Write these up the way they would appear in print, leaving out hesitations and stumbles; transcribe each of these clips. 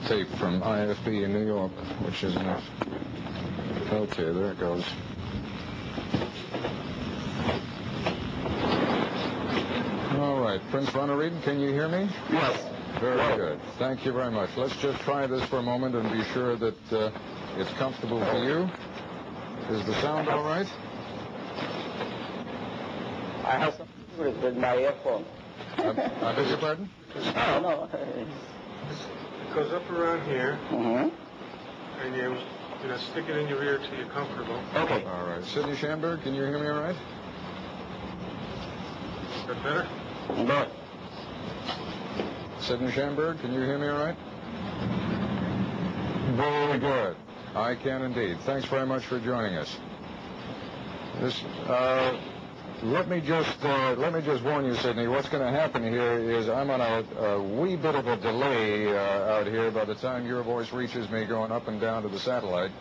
tape from IFB in New York, which isn't it. Okay, there it goes. All right, Prince Ronald, can you hear me? Yes. Very good. Thank you very much. Let's just try this for a moment and be sure that it's comfortable for you. Is the sound all right? I have some with my earphone. I beg your pardon? No. It goes up around here, Mm-hmm. and you stick it in your ear till you're comfortable. Okay. All right. Sidney Schamberg, can you hear me all right? Is that better? Good. Sidney Schamberg, can you hear me all right? Very good. I can indeed. Thanks very much for joining us. Let me just warn you, Sidney. What's going to happen here is I'm on a wee bit of a delay out here. By the time your voice reaches me, going up and down to the satellite,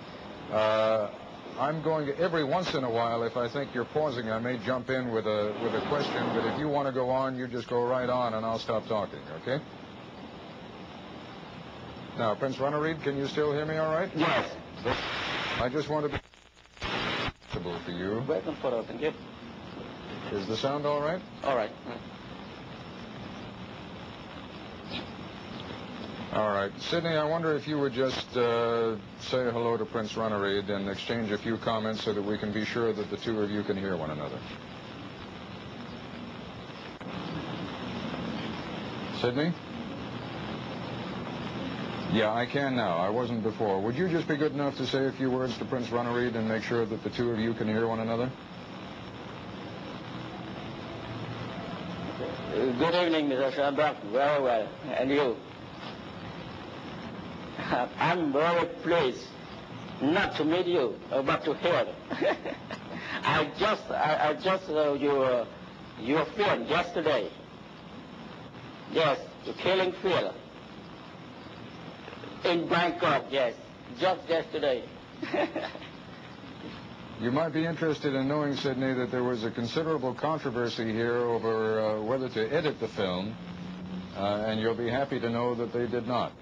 I'm going to, every once in a while, if I think you're pausing, I may jump in with a question. But if you want to go on, you just go right on, and I'll stop talking. Okay? Now, Prince Ronald, can you still hear me all right? Yes. I just want to be comfortable for you. Very comfortable, thank you. Is the sound all right? All right. All right. Sidney, I wonder if you would just say hello to Prince Ronald and exchange a few comments so that we can be sure that the two of you can hear one another. Sidney? Yeah, I can now. I wasn't before. Would you just be good enough to say a few words to Prince Ronald and make sure that the two of you can hear one another? Good evening, Mr. Schamberg. Very well. And you? I'm very pleased not to meet you, but to hear. I just your film yesterday. Yes, the killing field. In Bangkok, yes. Just yesterday. You might be interested in knowing, Sidney, that there was a considerable controversy here over whether to edit the film, and you'll be happy to know that they did not.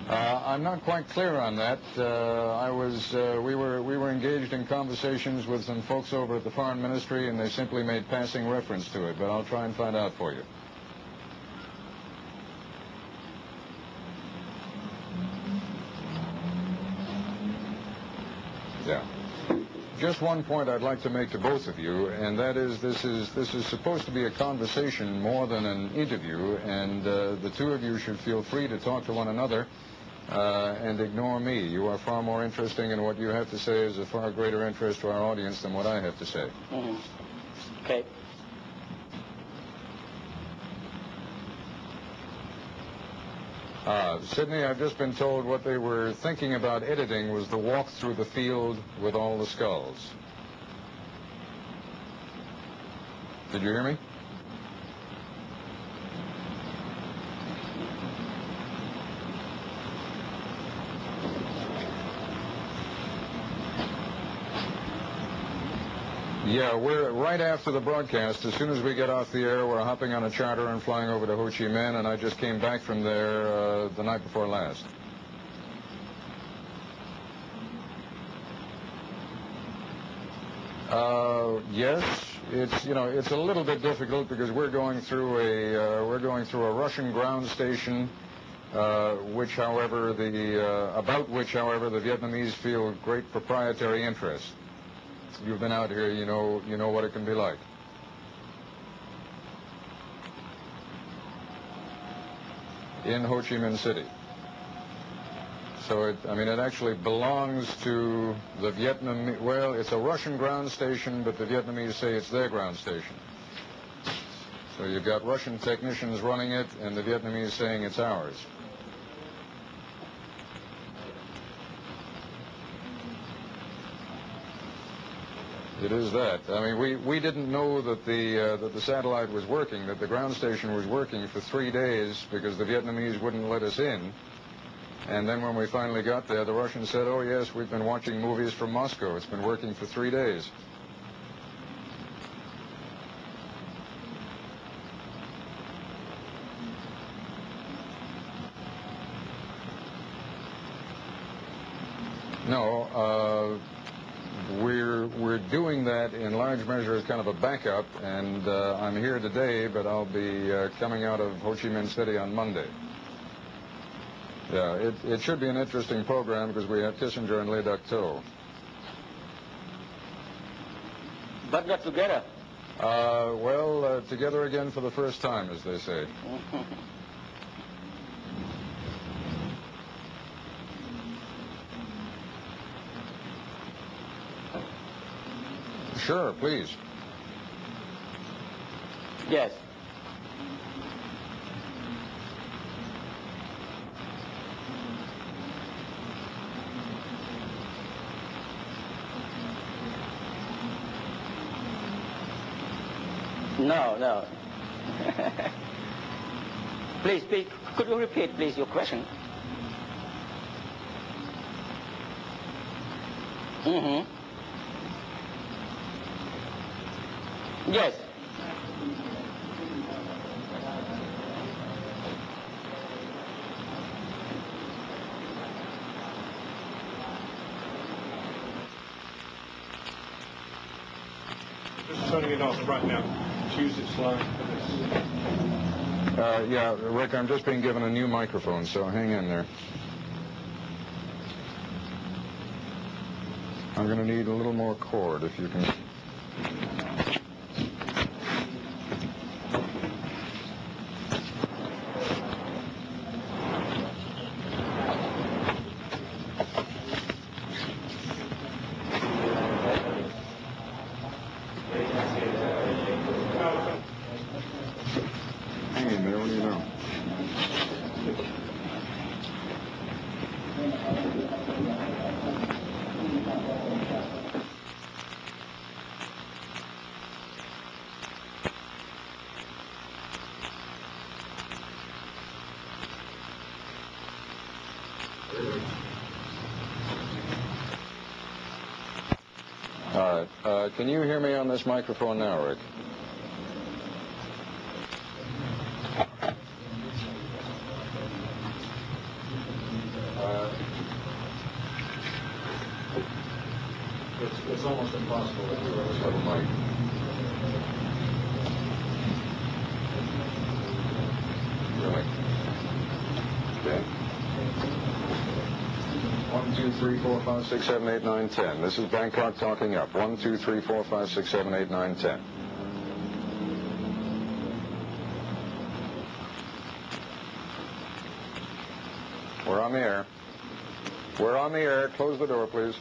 I'm not quite clear on that. We were engaged in conversations with some folks over at the Foreign Ministry, and they simply made passing reference to it, but I'll try and find out for you. Yeah. Just one point I'd like to make to both of you, and that is this is supposed to be a conversation more than an interview, and the two of you should feel free to talk to one another and ignore me. You are far more interesting, and what you have to say is of far greater interest to our audience than what I have to say. Mm-hmm. Okay. Sidney, I've just been told what they were thinking about editing was the walk through the field with all the skulls. Did you hear me? Yeah, we're right after the broadcast. As soon as we get off the air, we're hopping on a charter and flying over to Ho Chi Minh, and I just came back from there the night before last. Yes, it's a little bit difficult because we're going through a Russian ground station, about which, however, the Vietnamese feel great proprietary interest. You've been out here, you know what it can be like. In Ho Chi Minh City. So it actually belongs to the Vietnamese. Well, it's a Russian ground station, but the Vietnamese say it's their ground station. So you've got Russian technicians running it, and the Vietnamese saying it's ours. It is that. I mean, we didn't know that the satellite was working, that the ground station was working for 3 days because the Vietnamese wouldn't let us in. And then when we finally got there, the Russians said, "Oh yes, we've been watching movies from Moscow. It's been working for 3 days." No, we're doing that in large measure as kind of a backup, and I'm here today, but I'll be coming out of Ho Chi Minh City on Monday. Yeah, it should be an interesting program because we have Kissinger and Le Duc too. But not together. Well, together again for the first time, as they say. Sure, please. Yes. No. Please, could you repeat, please, your question? Mm-hmm. Yes. Just turning it off right now. Choose its line. Yeah, Rick, I'm just being given a new microphone, so hang in there. I'm going to need a little more cord, if you can. Hang in there, what do you know? All right. Can you hear me on this microphone now, Rick? It's almost impossible to do this little mic. Really? Okay. 1, 2, 3, 4, 5, 6, 7, 8, 9, 10. This is Bangkok talking up. 1, 2, 3, 4, 5, 6, 7, 8, 9, 10. We're on the air. We're on the air. Close the door, please.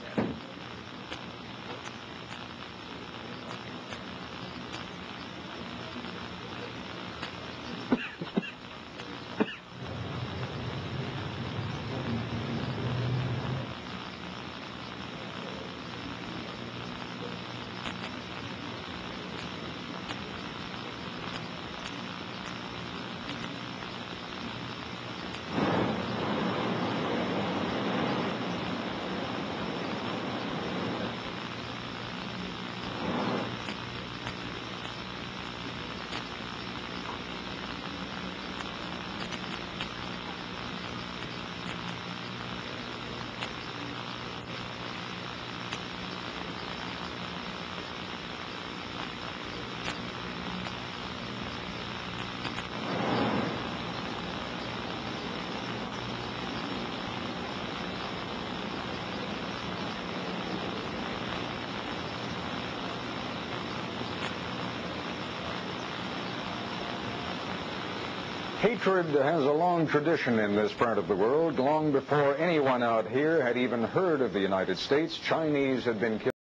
Hatred has a long tradition in this part of the world. Long before anyone out here had even heard of the United States, Chinese had been killed.